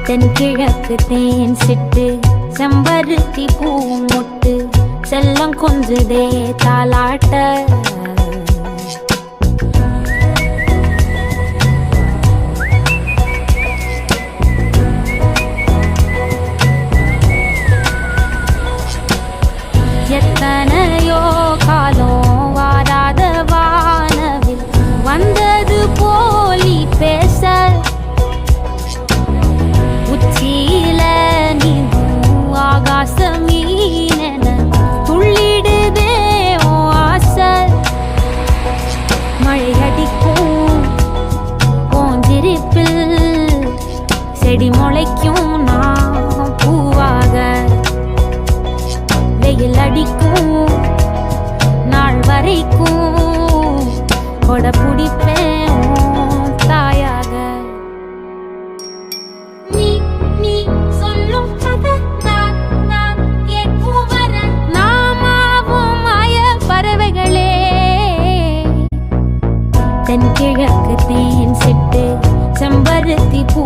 தென்கிழக்கு தேன் சிட்டு செம்பருத்தி பூ மொட்டு செல்லம் கொஞ்சுதே தாலாட்ட எத்தனையோ காலம் வாராத வானவில் வந்தது போலி பேச உச்சியில நீவும் ஆகாச மீனென துள்ளிடுதே ஓ ஆசை மழை அடிக்கும் போஞ்சிருப்பில் செடி முளைக்கும் நான் பூவாக வெயில் அடிக்கும் நாள் வரைக்கும் கொட பிடிப்பேன் தாயாக நீ நீ சொல்லும் கதை நான் கேட்கும் வர நாமாவும் மாய பறவைகளே தென்கிழக்கு தேன் சிட்டு செம்பருத்தி பூ